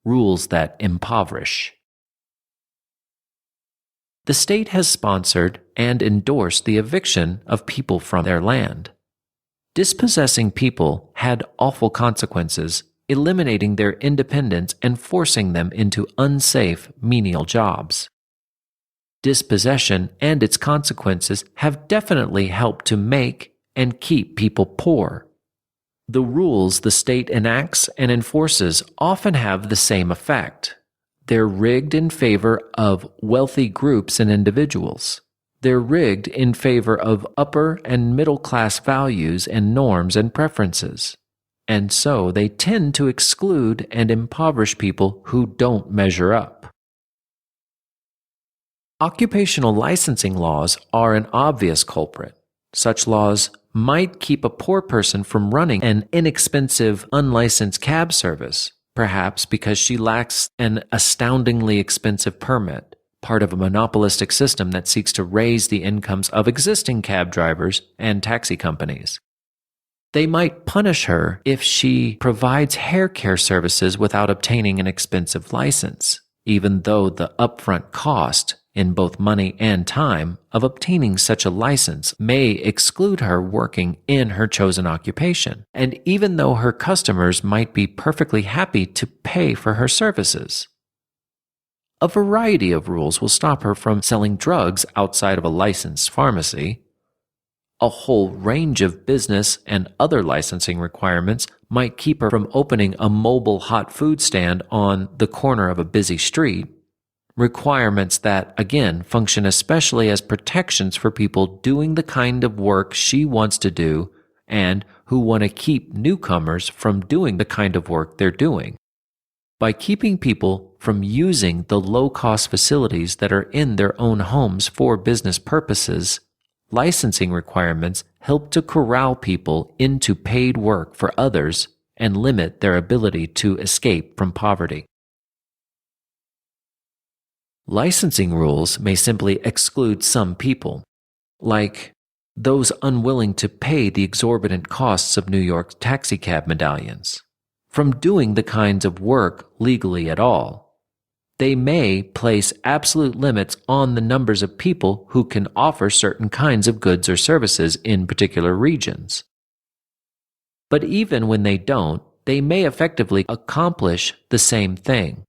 rules that impoverish. The state has sponsored and endorsed the eviction of people from their land. Dispossessing people had awful consequences, eliminating their independence and forcing them into unsafe, menial jobs. Dispossession and its consequences have definitely helped to make and keep people poor. The rules the state enacts and enforces often have the same effect. They're rigged in favor of wealthy groups and individuals. They're rigged in favor of upper and middle class values and norms and preferences. And so they tend to exclude and impoverish people who don't measure up. Occupational licensing laws are an obvious culprit. Such laws might keep a poor person from running an inexpensive, unlicensed cab service, perhaps because she lacks an astoundingly expensive permit, part of a monopolistic system that seeks to raise the incomes of existing cab drivers and taxi companies. They might punish her if she provides hair care services without obtaining an expensive license, even though the upfront cost, in both money and time, of obtaining such a license may exclude her working in her chosen occupation, and even though her customers might be perfectly happy to pay for her services. A variety of rules will stop her from selling drugs outside of a licensed pharmacy. A whole range of business and other licensing requirements might keep her from opening a mobile hot food stand on the corner of a busy street. Requirements that, again, function especially as protections for people doing the kind of work she wants to do and who want to keep newcomers from doing the kind of work they're doing. By keeping people from using the low-cost facilities that are in their own homes for business purposes, licensing requirements help to corral people into paid work for others and limit their ability to escape from poverty. Licensing rules may simply exclude some people, like those unwilling to pay the exorbitant costs of New York's taxicab medallions, from doing the kinds of work legally at all. They may place absolute limits on the numbers of people who can offer certain kinds of goods or services in particular regions. But even when they don't, they may effectively accomplish the same thing.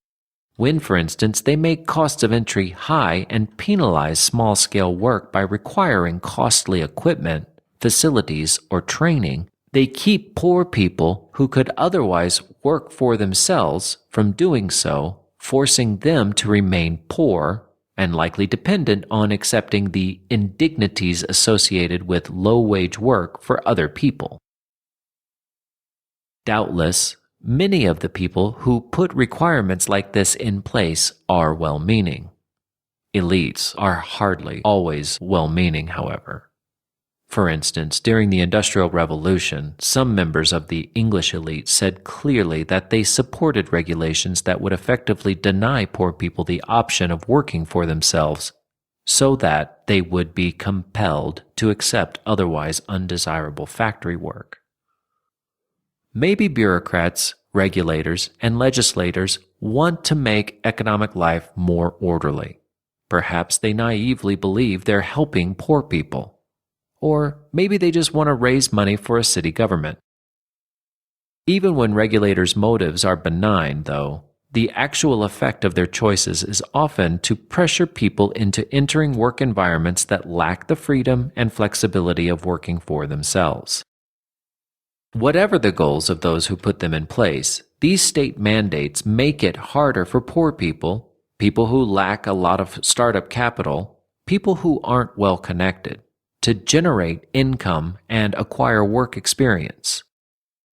When, for instance, they make costs of entry high and penalize small-scale work by requiring costly equipment, facilities, or training, they keep poor people who could otherwise work for themselves from doing so, forcing them to remain poor and likely dependent on accepting the indignities associated with low-wage work for other people. Doubtless, many of the people who put requirements like this in place are well-meaning. Elites are hardly always well-meaning, however. For instance, during the Industrial Revolution, some members of the English elite said clearly that they supported regulations that would effectively deny poor people the option of working for themselves, so that they would be compelled to accept otherwise undesirable factory work. Maybe bureaucrats, regulators, and legislators want to make economic life more orderly. Perhaps they naively believe they're helping poor people. Or maybe they just want to raise money for a city government. Even when regulators' motives are benign, though, the actual effect of their choices is often to pressure people into entering work environments that lack the freedom and flexibility of working for themselves. Whatever the goals of those who put them in place, these state mandates make it harder for poor people, people who lack a lot of startup capital, people who aren't well connected, to generate income and acquire work experience,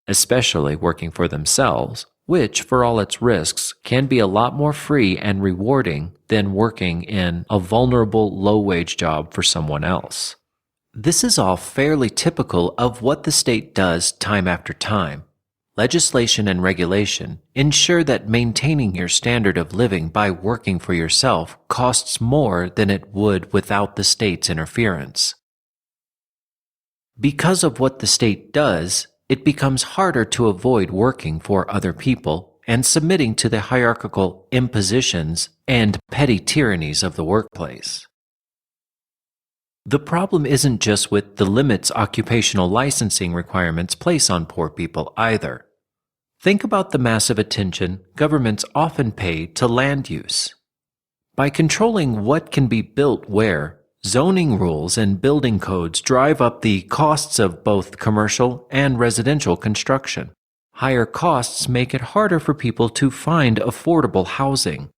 especially working for themselves, which, for all its risks, can be a lot more free and rewarding than working in a vulnerable, low-wage job for someone else. This is all fairly typical of what the state does time after time. Legislation and regulation ensure that maintaining your standard of living by working for yourself costs more than it would without the state's interference. Because of what the state does, it becomes harder to avoid working for other people and submitting to the hierarchical impositions and petty tyrannies of the workplace. The problem isn't just with the limits occupational licensing requirements place on poor people either. Think about the massive attention governments often pay to land use. By controlling what can be built where, zoning rules and building codes drive up the costs of both commercial and residential construction. Higher costs make it harder for people to find affordable housing,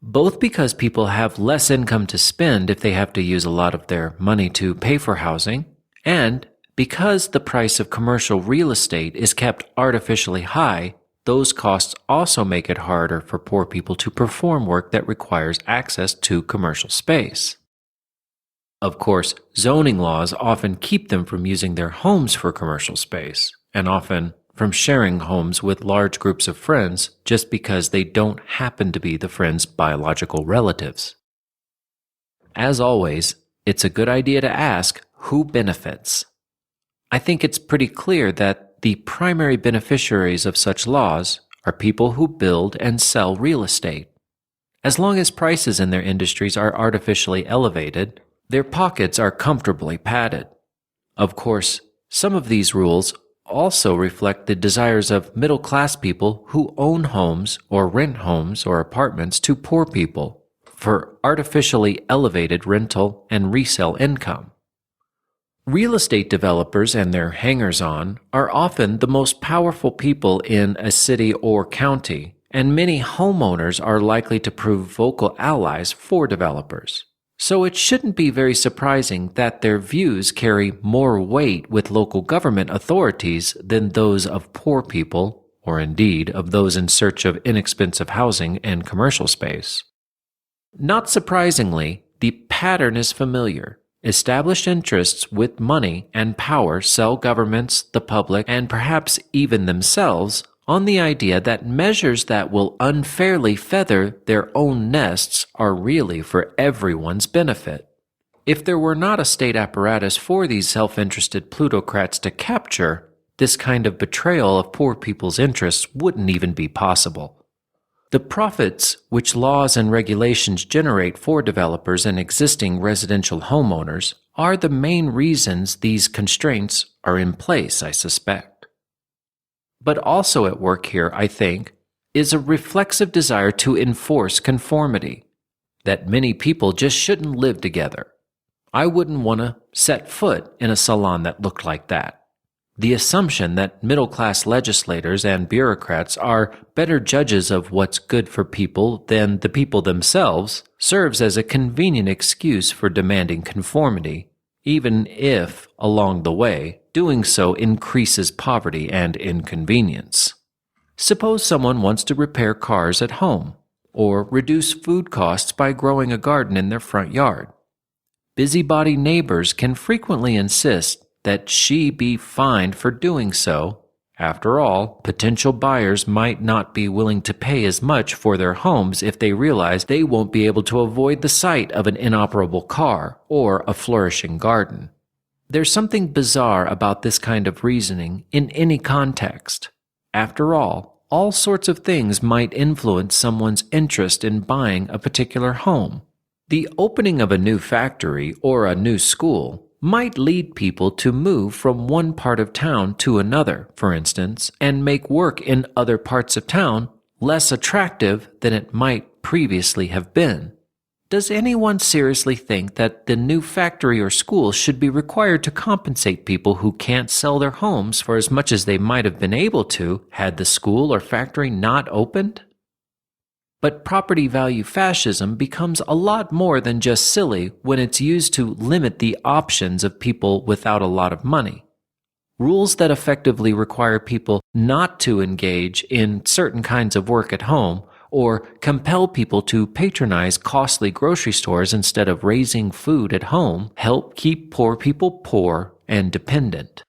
both because people have less income to spend if they have to use a lot of their money to pay for housing, and because the price of commercial real estate is kept artificially high. Those costs also make it harder for poor people to perform work that requires access to commercial space. Of course, zoning laws often keep them from using their homes for commercial space, and often from sharing homes with large groups of friends just because they don't happen to be the friends' biological relatives. As always, it's a good idea to ask who benefits. I think it's pretty clear that the primary beneficiaries of such laws are people who build and sell real estate. As long as prices in their industries are artificially elevated, their pockets are comfortably padded. Of course, some of these rules also reflect the desires of middle-class people who own homes or rent homes or apartments to poor people for artificially elevated rental and resale income. Real estate developers and their hangers-on are often the most powerful people in a city or county, and many homeowners are likely to prove vocal allies for developers. So it shouldn't be very surprising that their views carry more weight with local government authorities than those of poor people, or indeed of those in search of inexpensive housing and commercial space. Not surprisingly, the pattern is familiar. Established interests with money and power sell governments, the public, and perhaps even themselves on the idea that measures that will unfairly feather their own nests are really for everyone's benefit. If there were not a state apparatus for these self-interested plutocrats to capture, this kind of betrayal of poor people's interests wouldn't even be possible. The profits which laws and regulations generate for developers and existing residential homeowners are the main reasons these constraints are in place, I suspect. But also at work here, I think, is a reflexive desire to enforce conformity, that many people just shouldn't live together. I wouldn't want to set foot in a salon that looked like that. The assumption that middle-class legislators and bureaucrats are better judges of what's good for people than the people themselves serves as a convenient excuse for demanding conformity, even if, along the way, doing so increases poverty and inconvenience. Suppose someone wants to repair cars at home, or reduce food costs by growing a garden in their front yard. Busybody neighbors can frequently insist that she be fined for doing so. After all, potential buyers might not be willing to pay as much for their homes if they realize they won't be able to avoid the sight of an inoperable car or a flourishing garden. There's something bizarre about this kind of reasoning in any context. After all sorts of things might influence someone's interest in buying a particular home. The opening of a new factory or a new school might lead people to move from one part of town to another, for instance, and make work in other parts of town less attractive than it might previously have been. Does anyone seriously think that the new factory or school should be required to compensate people who can't sell their homes for as much as they might have been able to had the school or factory not opened? But property value fascism becomes a lot more than just silly when it's used to limit the options of people without a lot of money. Rules that effectively require people not to engage in certain kinds of work at home or compel people to patronize costly grocery stores instead of raising food at home help keep poor people poor and dependent.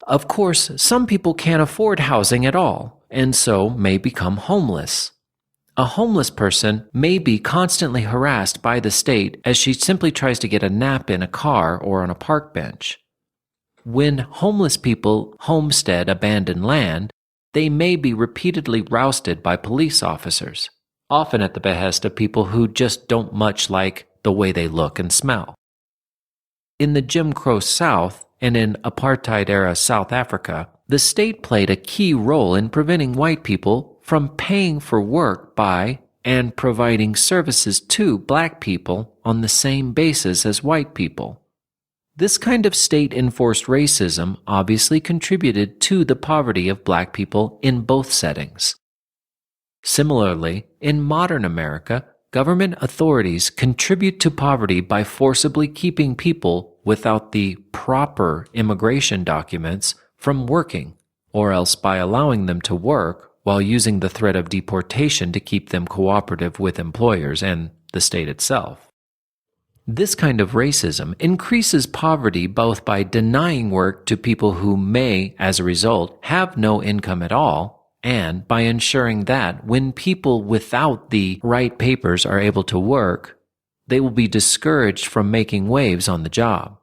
Of course, some people can't afford housing at all, and so may become homeless. A homeless person may be constantly harassed by the state as she simply tries to get a nap in a car or on a park bench. When homeless people homestead abandoned land, they may be repeatedly rousted by police officers, often at the behest of people who just don't much like the way they look and smell. In the Jim Crow South and in apartheid-era South Africa, the state played a key role in preventing white people from paying for work by and providing services to black people on the same basis as white people. This kind of state-enforced racism obviously contributed to the poverty of black people in both settings. Similarly, in modern America, government authorities contribute to poverty by forcibly keeping people without the proper immigration documents from working, or else by allowing them to work while using the threat of deportation to keep them cooperative with employers and the state itself. This kind of racism increases poverty both by denying work to people who may, as a result, have no income at all, and by ensuring that when people without the right papers are able to work, they will be discouraged from making waves on the job.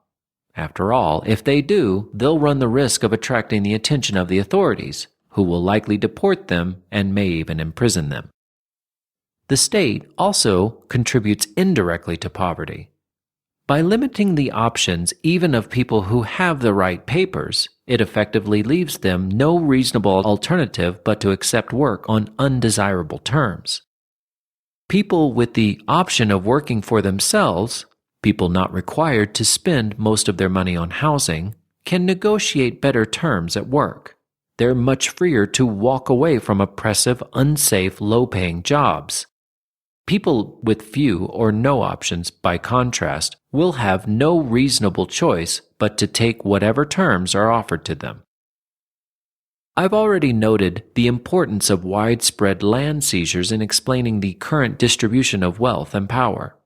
After all, if they do, they'll run the risk of attracting the attention of the authorities, who will likely deport them and may even imprison them. The state also contributes indirectly to poverty. By limiting the options even of people who have the right papers, it effectively leaves them no reasonable alternative but to accept work on undesirable terms. People with the option of working for themselves, people not required to spend most of their money on housing, can negotiate better terms at work. They're much freer to walk away from oppressive, unsafe, low-paying jobs. People with few or no options, by contrast, will have no reasonable choice but to take whatever terms are offered to them. I've already noted the importance of widespread land seizures in explaining the current distribution of wealth and power.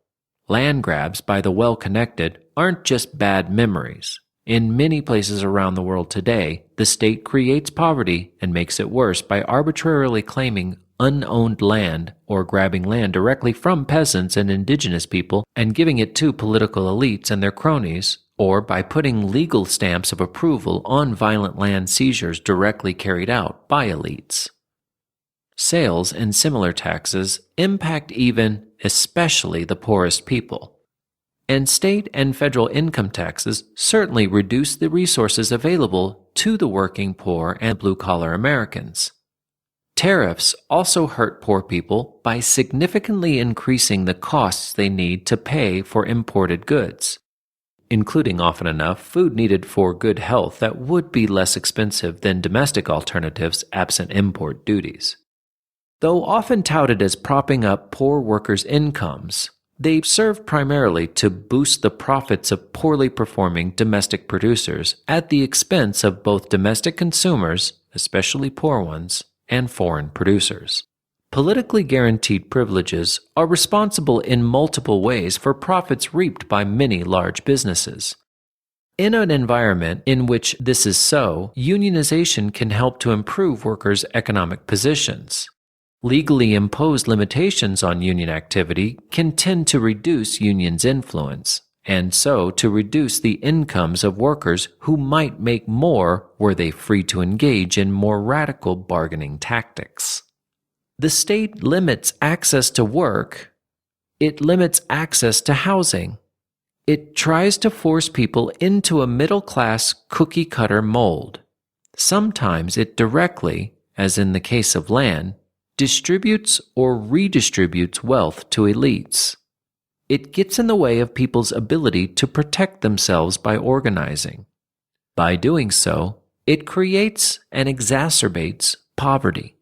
Land grabs by the well-connected aren't just bad memories. In many places around the world today, the state creates poverty and makes it worse by arbitrarily claiming unowned land or grabbing land directly from peasants and indigenous people and giving it to political elites and their cronies, or by putting legal stamps of approval on violent land seizures directly carried out by elites. Sales and similar taxes impact even, especially the poorest people. And state and federal income taxes certainly reduce the resources available to the working poor and blue-collar Americans. Tariffs also hurt poor people by significantly increasing the costs they need to pay for imported goods, including often enough food needed for good health that would be less expensive than domestic alternatives absent import duties. Though often touted as propping up poor workers' incomes, they serve primarily to boost the profits of poorly performing domestic producers at the expense of both domestic consumers, especially poor ones, and foreign producers. Politically guaranteed privileges are responsible in multiple ways for profits reaped by many large businesses. In an environment in which this is so, unionization can help to improve workers' economic positions. Legally imposed limitations on union activity can tend to reduce unions' influence, and so to reduce the incomes of workers who might make more were they free to engage in more radical bargaining tactics. The state limits access to work. It limits access to housing. It tries to force people into a middle-class cookie-cutter mold. Sometimes it directly, as in the case of land, distributes or redistributes wealth to elites. It gets in the way of people's ability to protect themselves by organizing. By doing so, it creates and exacerbates poverty.